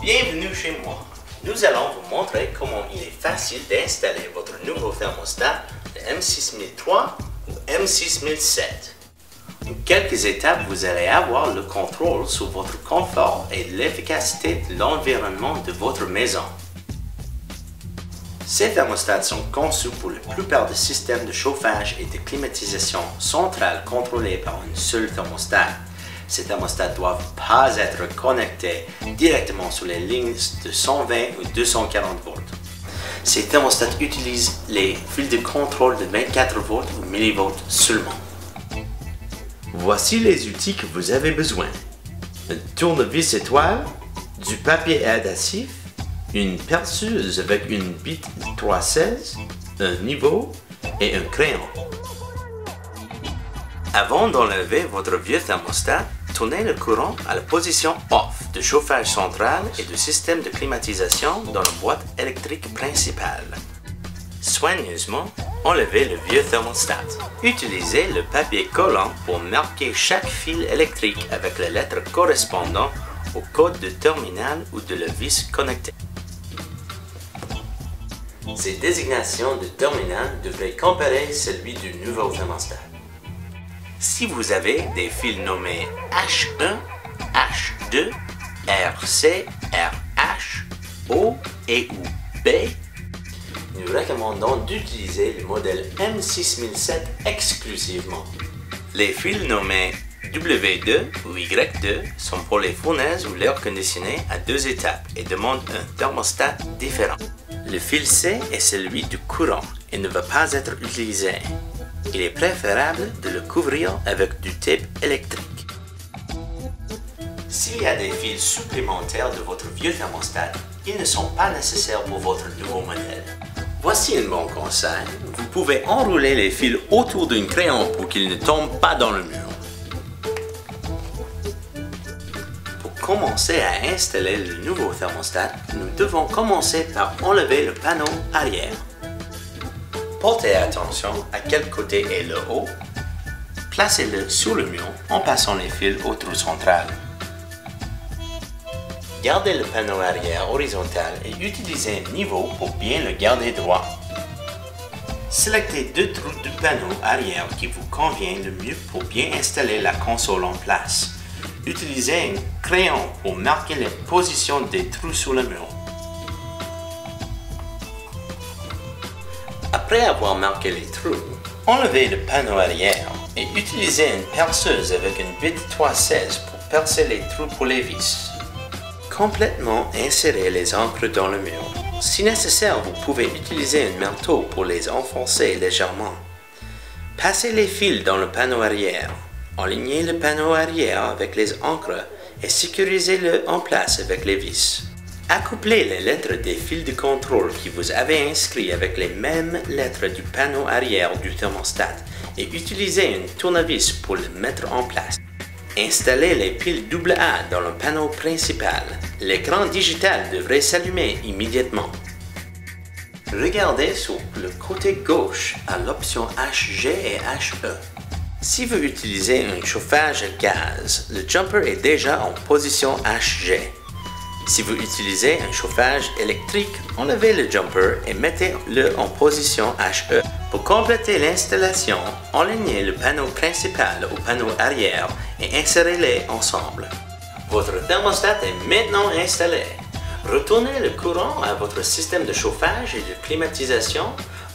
Bienvenue chez moi. Nous allons vous montrer comment il est facile d'installer votre nouveau thermostat, le M6003 ou M6007. En quelques étapes, vous allez avoir le contrôle sur votre confort et l'efficacité de l'environnement de votre maison. Ces thermostats sont conçus pour la plupart des systèmes de chauffage et de climatisation centrale contrôlés par une seule thermostat. Ces thermostats ne doivent pas être connectés directement sur les lignes de 120 ou 240 volts. Ces thermostats utilisent les fils de contrôle de 24 volts ou millivolts seulement. Voici les outils que vous avez besoin. Un tournevis étoile, du papier adhésif, une perceuse avec une bite 316, un niveau et un crayon. Avant d'enlever votre vieux thermostat, tournez le courant à la position off de chauffage central et du système de climatisation dans la boîte électrique principale. Soigneusement, enlevez le vieux thermostat. Utilisez le papier collant pour marquer chaque fil électrique avec les lettres correspondant au code de terminal ou de la vis connectée. Ces désignations de terminal devraient comparer celui du nouveau thermostat. Si vous avez des fils nommés H1, H2, RC, RH, O et ou B, nous recommandons d'utiliser le modèle M6007 exclusivement. Les fils nommés W2 ou Y2 sont pour les fournaises ou l'air conditionné à deux étapes et demandent un thermostat différent. Le fil C est celui du courant et ne va pas être utilisé. Il est préférable de le couvrir avec du tape électrique. S'il y a des fils supplémentaires de votre vieux thermostat, ils ne sont pas nécessaires pour votre nouveau modèle. Voici un bon conseil. Vous pouvez enrouler les fils autour d'un crayon pour qu'ils ne tombent pas dans le mur. Pour commencer à installer le nouveau thermostat, nous devons commencer par enlever le panneau arrière. Portez attention à quel côté est le haut. Placez-le sur le mur en passant les fils au trou central. Gardez le panneau arrière horizontal et utilisez un niveau pour bien le garder droit. Sélectez deux trous du panneau arrière qui vous convient le mieux pour bien installer la console en place. Utilisez un crayon pour marquer les positions des trous sur le mur. Après avoir marqué les trous, enlevez le panneau arrière et utilisez une perceuse avec une bite 316 pour percer les trous pour les vis. Complètement insérez les encres dans le mur. Si nécessaire, vous pouvez utiliser un marteau pour les enfoncer légèrement. Passez les fils dans le panneau arrière. Alignez le panneau arrière avec les encres et sécurisez-le en place avec les vis. Accouplez les lettres des fils de contrôle que vous avez inscrits avec les mêmes lettres du panneau arrière du thermostat et utilisez un tournevis pour le mettre en place. Installez les piles AA dans le panneau principal. L'écran digital devrait s'allumer immédiatement. Regardez sur le côté gauche à l'option HG et HE. Si vous utilisez un chauffage à gaz, le jumper est déjà en position HG. Si vous utilisez un chauffage électrique, enlevez le jumper et mettez-le en position HE. Pour compléter l'installation, alignez le panneau principal au panneau arrière et insérez-les ensemble. Votre thermostat est maintenant installé. Retournez le courant à votre système de chauffage et de climatisation.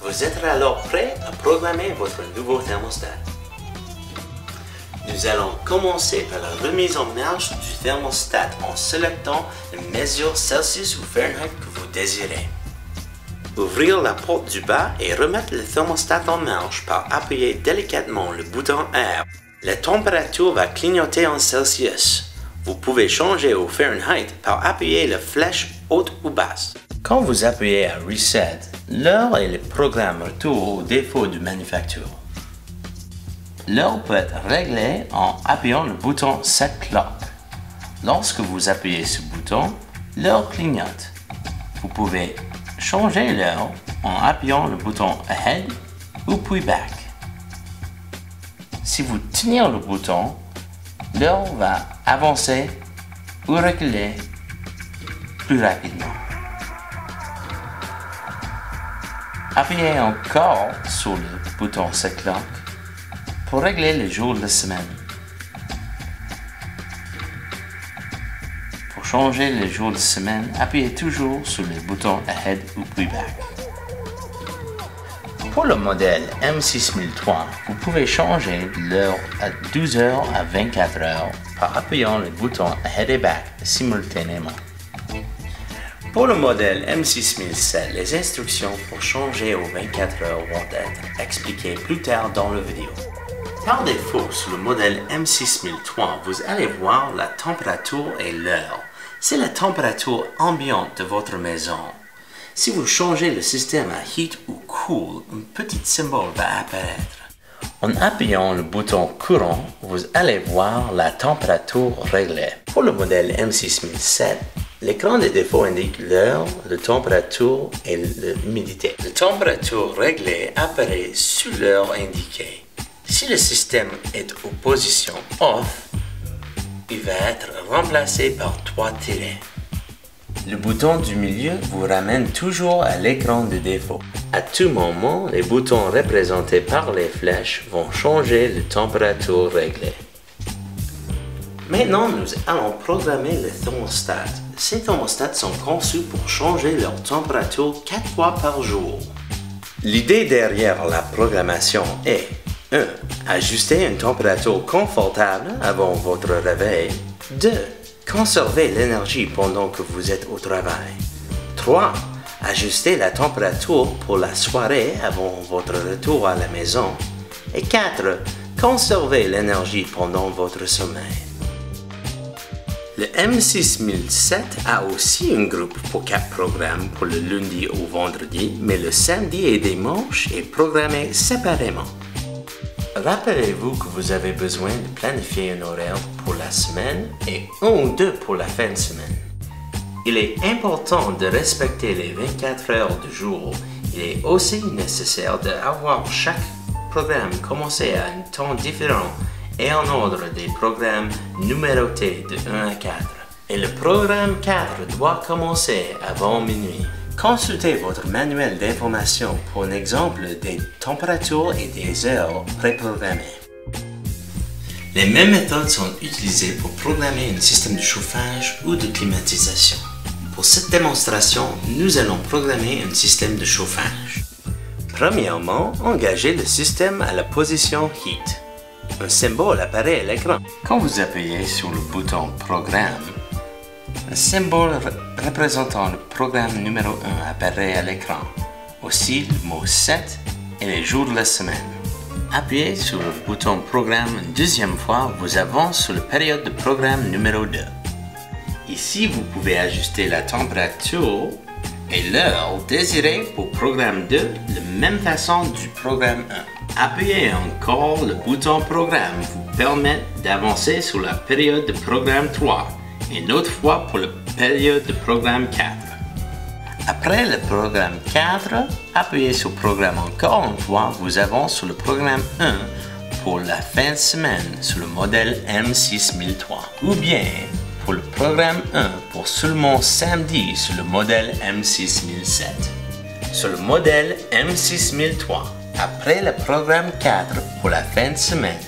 Vous êtes alors prêt à programmer votre nouveau thermostat. Nous allons commencer par la remise en marche du thermostat en sélectant la mesure Celsius ou Fahrenheit que vous désirez. Ouvrir la porte du bas et remettre le thermostat en marche par appuyer délicatement le bouton R. La température va clignoter en Celsius. Vous pouvez changer au Fahrenheit par appuyer la flèche haute ou basse. Quand vous appuyez à Reset, l'heure et le programme retournent au défaut de manufacture. L'heure peut être réglée en appuyant le bouton Set Clock. Lorsque vous appuyez ce bouton, l'heure clignote. Vous pouvez changer l'heure en appuyant le bouton Ahead ou puis Back. Si vous tenez le bouton, l'heure va avancer ou reculer plus rapidement. Appuyez encore sur le bouton Set Clock pour régler le jour de la semaine. Pour changer le jour de semaine, appuyez toujours sur le bouton Ahead ou Playback. Pour le modèle M6003, vous pouvez changer l'heure à 12h à 24h par appuyant le bouton Ahead et Back simultanément. Pour le modèle M6007, les instructions pour changer aux 24 heures vont être expliquées plus tard dans la vidéo. Par défaut, sur le modèle M6003, vous allez voir la température et l'heure. C'est la température ambiante de votre maison. Si vous changez le système à Heat ou Cool, un petit symbole va apparaître. En appuyant le bouton Courant, vous allez voir la température réglée. Pour le modèle M6007, l'écran de défaut indique l'heure, la température et l'humidité. La température réglée apparaît sous l'heure indiquée. Si le système est en position off, il va être remplacé par 3 tirets. Le bouton du milieu vous ramène toujours à l'écran de défaut. À tout moment, les boutons représentés par les flèches vont changer la température réglée. Maintenant, nous allons programmer le thermostat. Ces thermostats sont conçus pour changer leur température 4 fois par jour. L'idée derrière la programmation est 1. Ajuster une température confortable avant votre réveil. 2. Conserver l'énergie pendant que vous êtes au travail. 3. Ajuster la température pour la soirée avant votre retour à la maison. Et 4. Conserver l'énergie pendant votre sommeil. Le M6007 a aussi un groupe pour 4 programmes pour le lundi au vendredi, mais le samedi et dimanche est programmé séparément. Rappelez-vous que vous avez besoin de planifier un horaire pour la semaine et 1 ou 2 pour la fin de semaine. Il est important de respecter les 24 heures du jour. Il est aussi nécessaire d'avoir chaque programme commencé à un temps différent et en ordre des programmes numérotés de 1 à 4. Et le programme 4 doit commencer avant minuit. Consultez votre manuel d'information pour un exemple des températures et des heures préprogrammées. Les mêmes méthodes sont utilisées pour programmer un système de chauffage ou de climatisation. Pour cette démonstration, nous allons programmer un système de chauffage. Premièrement, engagez le système à la position Heat. Un symbole apparaît à l'écran. Quand vous appuyez sur le bouton Programme, un symbole représentant le programme numéro 1 apparaît à l'écran. Aussi le mot 7 et les jours de la semaine. Appuyez sur le bouton Programme une deuxième fois, vous avancez sur la période de programme numéro 2. Ici, vous pouvez ajuster la température et l'heure désirée pour programme 2 de la même façon du programme 1. Appuyez encore le bouton Programme vous permet d'avancer sur la période de programme 3 et une autre fois pour la période de programme 4. Après le programme 4, appuyez sur Programme encore une fois, vous avancez sur le programme 1 pour la fin de semaine sur le modèle M6003 ou bien pour le programme 1 pour seulement samedi sur le modèle M6007. Sur le modèle M6003, après le programme 4 pour la fin de semaine,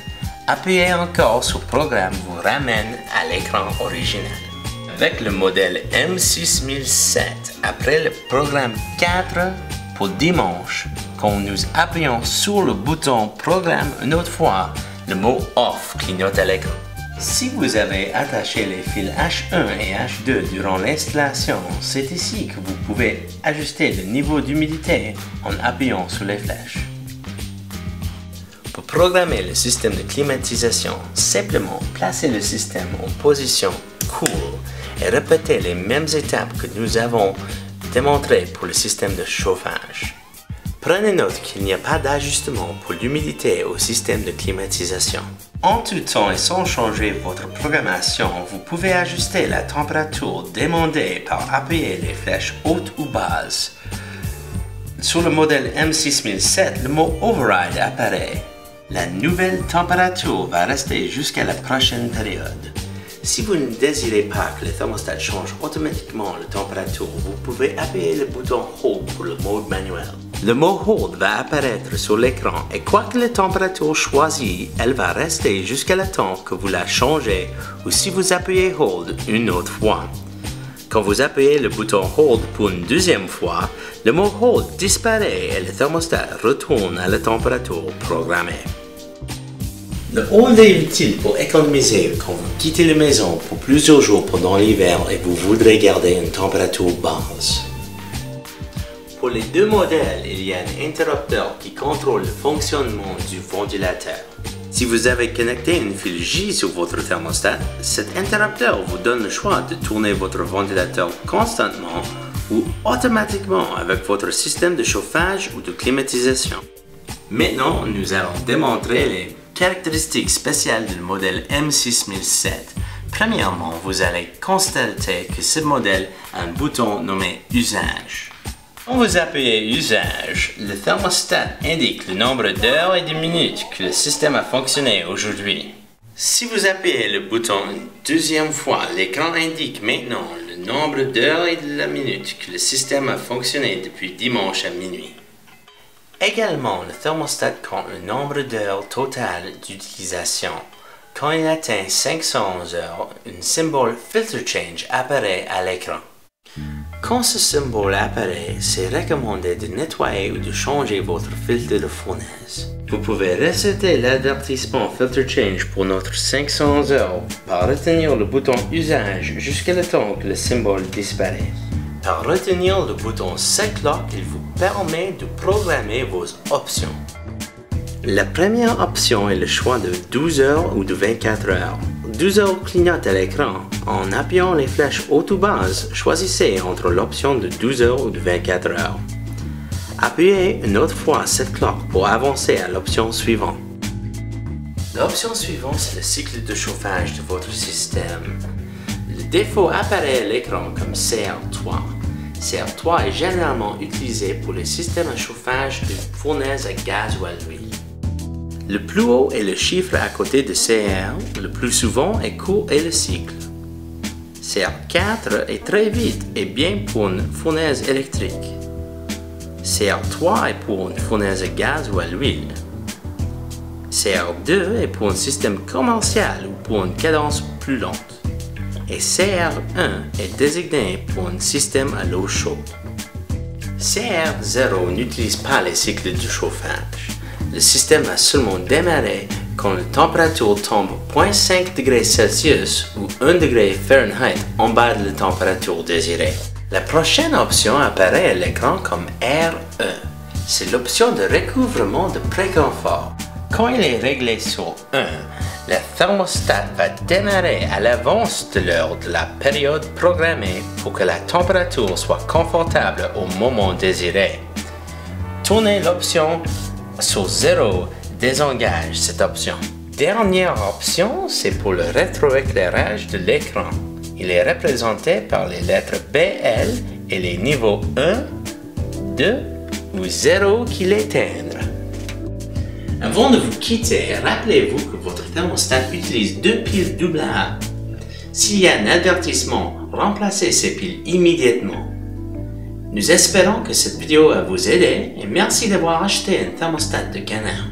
appuyez encore sur Programme vous ramène à l'écran original. Avec le modèle M6007, après le programme 4 pour dimanche, quand nous appuyons sur le bouton Programme une autre fois, le mot Off clignote à l'écran. Si vous avez attaché les fils H1 et H2 durant l'installation, c'est ici que vous pouvez ajuster le niveau d'humidité en appuyant sur les flèches. Pour programmer le système de climatisation, simplement placez le système en position Cool et répétez les mêmes étapes que nous avons démontrées pour le système de chauffage. Prenez note qu'il n'y a pas d'ajustement pour l'humidité au système de climatisation. En tout temps et sans changer votre programmation, vous pouvez ajuster la température demandée par appuyer les flèches hautes ou basses. Sur le modèle M6007, le mot Override apparaît. La nouvelle température va rester jusqu'à la prochaine période. Si vous ne désirez pas que le thermostat change automatiquement la température, vous pouvez appuyer le bouton Hold pour le mode manuel. Le mot Hold va apparaître sur l'écran et quoi que la température choisie, elle va rester jusqu'à le temps que vous la changez ou si vous appuyez Hold une autre fois. Quand vous appuyez le bouton Hold pour une deuxième fois, le mot Hold disparaît et le thermostat retourne à la température programmée. Le Hold est utile pour économiser quand vous quittez la maison pour plusieurs jours pendant l'hiver et vous voudrez garder une température basse. Pour les deux modèles, il y a un interrupteur qui contrôle le fonctionnement du ventilateur. Si vous avez connecté une fil J sur votre thermostat, cet interrupteur vous donne le choix de tourner votre ventilateur constamment ou automatiquement avec votre système de chauffage ou de climatisation. Maintenant, nous allons démontrer les caractéristiques spéciales du modèle M6007. Premièrement, vous allez constater que ce modèle a un bouton nommé Usage. Quand vous appuyez Usage, le thermostat indique le nombre d'heures et de minutes que le système a fonctionné aujourd'hui. Si vous appuyez le bouton une deuxième fois, l'écran indique maintenant le nombre d'heures et de la minute que le système a fonctionné depuis dimanche à minuit. Également, le thermostat compte le nombre d'heures totales d'utilisation. Quand il atteint 500 heures, un symbole Filter Change apparaît à l'écran. Quand ce symbole apparaît, c'est recommandé de nettoyer ou de changer votre filtre de fournaise. Vous pouvez resetter l'avertissement Filter Change pour notre 500 heures par retenir le bouton Usage jusqu'à le temps que le symbole disparaisse. Par retenir le bouton Set Clock, il vous permet de programmer vos options. La première option est le choix de 12 heures ou de 24 heures. 12 heures clignote à l'écran. En appuyant les flèches haut ou bas, choisissez entre l'option de 12 heures ou de 24 heures. Appuyez une autre fois Set Clock pour avancer à l'option suivante. L'option suivante, c'est le cycle de chauffage de votre système. Le défaut apparaît à l'écran comme CR3. CR3 est généralement utilisé pour les systèmes à chauffage de fournaise à gaz ou à l'huile. Le plus haut est le chiffre à côté de CR, le plus souvent est court est le cycle. CR4 est très vite et bien pour une fournaise électrique. CR3 est pour une fournaise à gaz ou à l'huile. CR2 est pour un système commercial ou pour une cadence plus lente. Et CR1 est désigné pour un système à l'eau chaude. CR0 n'utilise pas les cycles de chauffage. Le système a seulement démarré quand la température tombe 0.5 degrés Celsius ou 1 degré Fahrenheit en bas de la température désirée. La prochaine option apparaît à l'écran comme R1. C'est l'option de recouvrement de préconfort. Quand il est réglé sur 1, le thermostat va démarrer à l'avance de l'heure de la période programmée pour que la température soit confortable au moment désiré. Tournez l'option sur 0 désengage cette option. Dernière option, c'est pour le rétroéclairage de l'écran. Il est représenté par les lettres BL et les niveaux 1, 2 ou 0 qui l'éteignent. Avant de vous quitter, rappelez-vous que votre thermostat utilise 2 piles AA. S'il y a un avertissement, remplacez ces piles immédiatement. Nous espérons que cette vidéo a vous aidé et merci d'avoir acheté un thermostat de Canard.